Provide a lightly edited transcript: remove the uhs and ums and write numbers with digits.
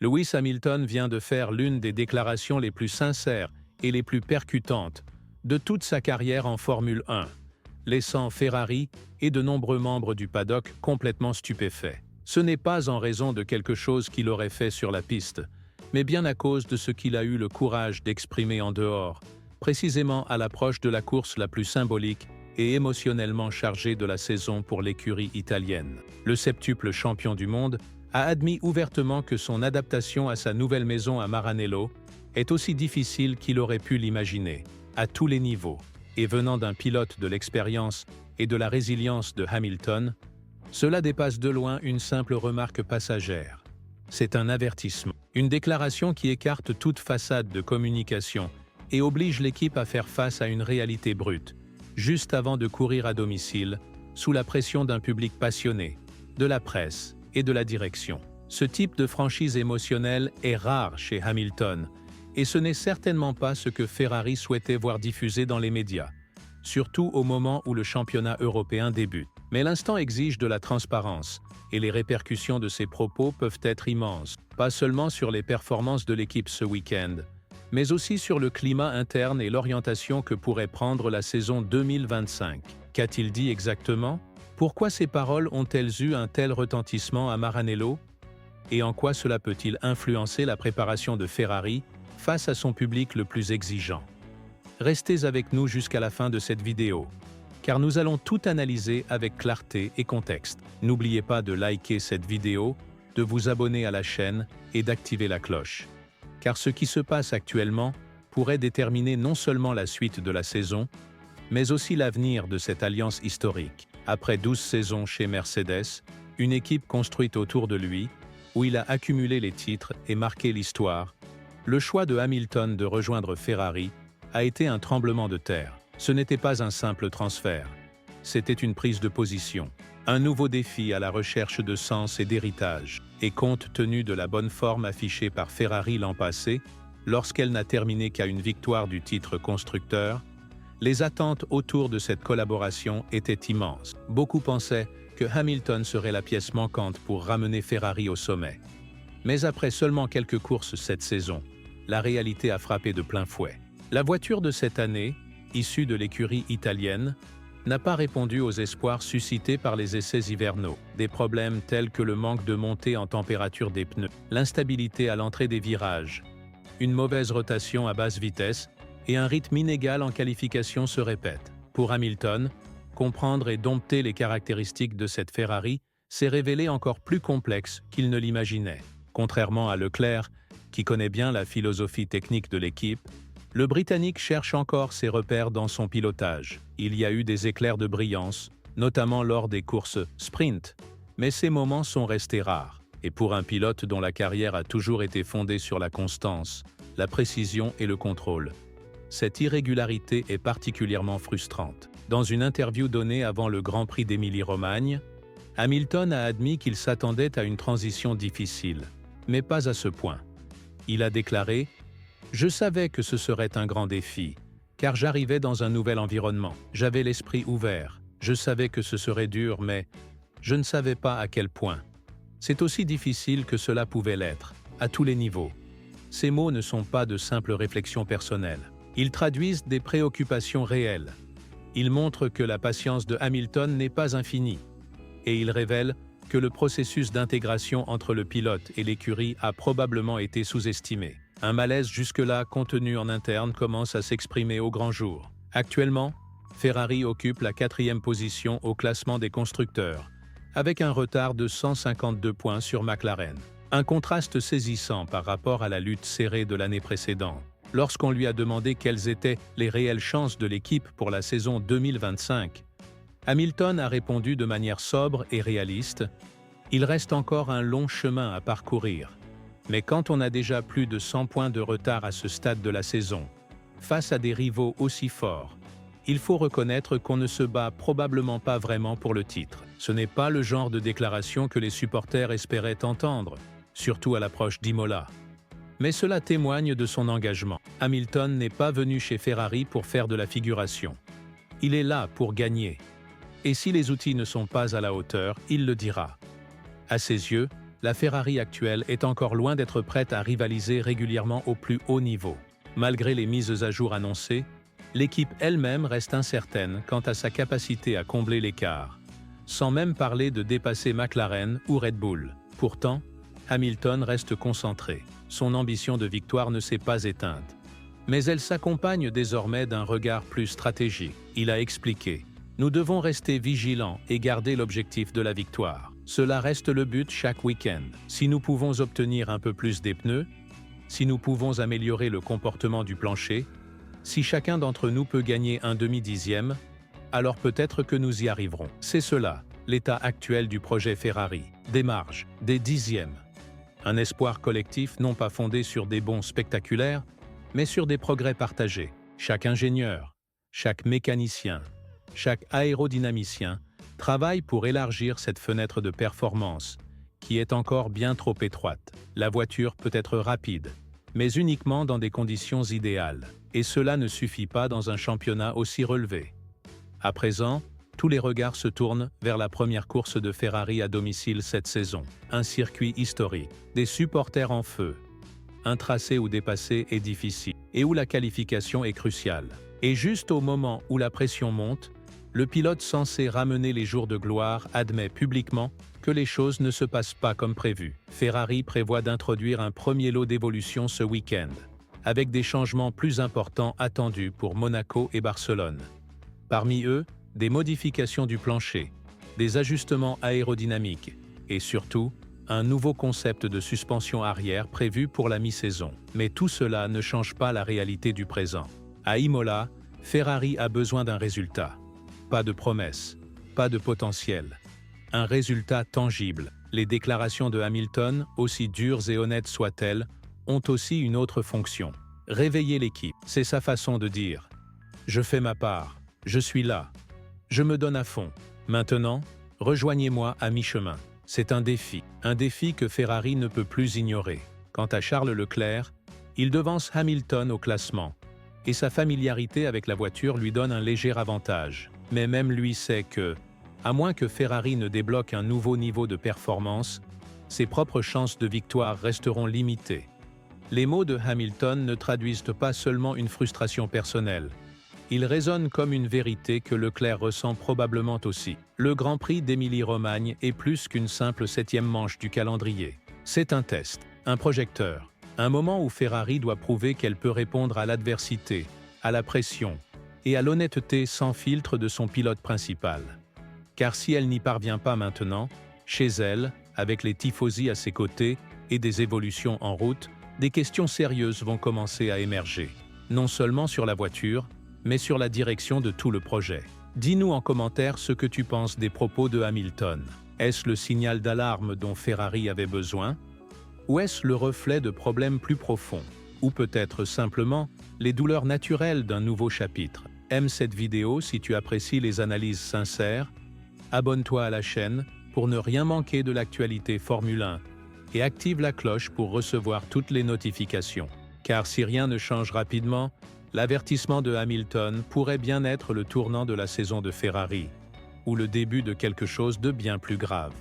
Lewis Hamilton vient de faire l'une des déclarations les plus sincères et les plus percutantes de toute sa carrière en Formule 1, laissant Ferrari et de nombreux membres du paddock complètement stupéfaits. Ce n'est pas en raison de quelque chose qu'il aurait fait sur la piste, mais bien à cause de ce qu'il a eu le courage d'exprimer en dehors, précisément à l'approche de la course la plus symbolique et émotionnellement chargée de la saison pour l'écurie italienne. Le septuple champion du monde a admis ouvertement que son adaptation à sa nouvelle maison à Maranello est aussi difficile qu'il aurait pu l'imaginer, à tous les niveaux. Et venant d'un pilote de l'expérience et de la résilience de Hamilton, cela dépasse de loin une simple remarque passagère. C'est un avertissement, une déclaration qui écarte toute façade de communication et oblige l'équipe à faire face à une réalité brute, juste avant de courir à domicile, sous la pression d'un public passionné, de la presse et de la direction. Ce type de franchise émotionnelle est rare chez Hamilton, et ce n'est certainement pas ce que Ferrari souhaitait voir diffusé dans les médias, surtout au moment où le championnat européen débute. Mais l'instant exige de la transparence, et les répercussions de ces propos peuvent être immenses, pas seulement sur les performances de l'équipe ce week-end, mais aussi sur le climat interne et l'orientation que pourrait prendre la saison 2025. Qu'a-t-il dit exactement ? Pourquoi ces paroles ont-elles eu un tel retentissement à Maranello ? Et en quoi cela peut-il influencer la préparation de Ferrari face à son public le plus exigeant ? Restez avec nous jusqu'à la fin de cette vidéo, car nous allons tout analyser avec clarté et contexte. N'oubliez pas de liker cette vidéo, de vous abonner à la chaîne et d'activer la cloche, car ce qui se passe actuellement pourrait déterminer non seulement la suite de la saison, mais aussi l'avenir de cette alliance historique. Après 12 saisons chez Mercedes, une équipe construite autour de lui, où il a accumulé les titres et marqué l'histoire, le choix de Hamilton de rejoindre Ferrari a été un tremblement de terre. Ce n'était pas un simple transfert, c'était une prise de position, un nouveau défi à la recherche de sens et d'héritage. Et compte tenu de la bonne forme affichée par Ferrari l'an passé, lorsqu'elle n'a terminé qu'à une victoire du titre constructeur, les attentes autour de cette collaboration étaient immenses. Beaucoup pensaient que Hamilton serait la pièce manquante pour ramener Ferrari au sommet. Mais après seulement quelques courses cette saison, la réalité a frappé de plein fouet. La voiture de cette année, issue de l'écurie italienne, n'a pas répondu aux espoirs suscités par les essais hivernaux. Des problèmes tels que le manque de montée en température des pneus, l'instabilité à l'entrée des virages, une mauvaise rotation à basse vitesse et un rythme inégal en qualification se répètent. Pour Hamilton, comprendre et dompter les caractéristiques de cette Ferrari s'est révélé encore plus complexe qu'il ne l'imaginait. Contrairement à Leclerc, qui connaît bien la philosophie technique de l'équipe, le Britannique cherche encore ses repères dans son pilotage. Il y a eu des éclairs de brillance, notamment lors des courses sprint, mais ces moments sont restés rares. Et pour un pilote dont la carrière a toujours été fondée sur la constance, la précision et le contrôle, cette irrégularité est particulièrement frustrante. Dans une interview donnée avant le Grand Prix d'Émilie-Romagne, Hamilton a admis qu'il s'attendait à une transition difficile, mais pas à ce point. Il a déclaré « Je savais que ce serait un grand défi, car j'arrivais dans un nouvel environnement. J'avais l'esprit ouvert. Je savais que ce serait dur, mais je ne savais pas à quel point. C'est aussi difficile que cela pouvait l'être, à tous les niveaux. » Ces mots ne sont pas de simples réflexions personnelles. Ils traduisent des préoccupations réelles. Ils montrent que la patience de Hamilton n'est pas infinie. Et ils révèlent que le processus d'intégration entre le pilote et l'écurie a probablement été sous-estimé. Un malaise jusque-là contenu en interne commence à s'exprimer au grand jour. Actuellement, Ferrari occupe la 4e position au classement des constructeurs, avec un retard de 152 points sur McLaren. Un contraste saisissant par rapport à la lutte serrée de l'année précédente. Lorsqu'on lui a demandé quelles étaient les réelles chances de l'équipe pour la saison 2025, Hamilton a répondu de manière sobre et réaliste « Il reste encore un long chemin à parcourir. Mais quand on a déjà plus de 100 points de retard à ce stade de la saison, face à des rivaux aussi forts, il faut reconnaître qu'on ne se bat probablement pas vraiment pour le titre. » Ce n'est pas le genre de déclaration que les supporters espéraient entendre, surtout à l'approche d'Imola. Mais cela témoigne de son engagement. Hamilton n'est pas venu chez Ferrari pour faire de la figuration. Il est là pour gagner. Et si les outils ne sont pas à la hauteur, il le dira. À ses yeux, la Ferrari actuelle est encore loin d'être prête à rivaliser régulièrement au plus haut niveau. Malgré les mises à jour annoncées, l'équipe elle-même reste incertaine quant à sa capacité à combler l'écart, sans même parler de dépasser McLaren ou Red Bull. Pourtant, Hamilton reste concentré. Son ambition de victoire ne s'est pas éteinte. Mais elle s'accompagne désormais d'un regard plus stratégique. Il a expliqué « Nous devons rester vigilants et garder l'objectif de la victoire. Cela reste le but chaque week-end. Si nous pouvons obtenir un peu plus des pneus, si nous pouvons améliorer le comportement du plancher, si chacun d'entre nous peut gagner un demi-dixième, alors peut-être que nous y arriverons. C'est cela, l'état actuel du projet Ferrari. Des marges, des dixièmes. Un espoir collectif non pas fondé sur des bons spectaculaires, mais sur des progrès partagés. Chaque ingénieur, chaque mécanicien, chaque aérodynamicien travaille pour élargir cette fenêtre de performance, qui est encore bien trop étroite. La voiture peut être rapide, mais uniquement dans des conditions idéales. Et cela ne suffit pas dans un championnat aussi relevé. À présent, tous les regards se tournent vers la première course de Ferrari à domicile cette saison. Un circuit historique, des supporters en feu, un tracé où dépasser est difficile et où la qualification est cruciale. Et juste au moment où la pression monte, le pilote censé ramener les jours de gloire admet publiquement que les choses ne se passent pas comme prévu. Ferrari prévoit d'introduire un premier lot d'évolution ce week-end, avec des changements plus importants attendus pour Monaco et Barcelone. Parmi eux, des modifications du plancher, des ajustements aérodynamiques et surtout, un nouveau concept de suspension arrière prévu pour la mi-saison. Mais tout cela ne change pas la réalité du présent. À Imola, Ferrari a besoin d'un résultat. Pas de promesses, pas de potentiel. Un résultat tangible. Les déclarations de Hamilton, aussi dures et honnêtes soient-elles, ont aussi une autre fonction. Réveiller l'équipe, c'est sa façon de dire « Je fais ma part, je suis là, je me donne à fond. Maintenant, rejoignez-moi à mi-chemin. » C'est un défi que Ferrari ne peut plus ignorer. Quant à Charles Leclerc, il devance Hamilton au classement, et sa familiarité avec la voiture lui donne un léger avantage. Mais même lui sait que, à moins que Ferrari ne débloque un nouveau niveau de performance, ses propres chances de victoire resteront limitées. Les mots de Hamilton ne traduisent pas seulement une frustration personnelle. Ils résonnent comme une vérité que Leclerc ressent probablement aussi. Le Grand Prix d'Émilie-Romagne est plus qu'une simple 7e manche du calendrier. C'est un test, un projecteur, un moment où Ferrari doit prouver qu'elle peut répondre à l'adversité, à la pression et à l'honnêteté sans filtre de son pilote principal. Car si elle n'y parvient pas maintenant, chez elle, avec les tifosi à ses côtés et des évolutions en route, des questions sérieuses vont commencer à émerger. Non seulement sur la voiture, mais sur la direction de tout le projet. Dis-nous en commentaire ce que tu penses des propos de Hamilton. Est-ce le signal d'alarme dont Ferrari avait besoin? Ou est-ce le reflet de problèmes plus profonds? Ou peut-être simplement les douleurs naturelles d'un nouveau chapitre? Aime cette vidéo si tu apprécies les analyses sincères. Abonne-toi à la chaîne pour ne rien manquer de l'actualité Formule 1 et active la cloche pour recevoir toutes les notifications. Car si rien ne change rapidement, l'avertissement de Hamilton pourrait bien être le tournant de la saison de Ferrari, ou le début de quelque chose de bien plus grave.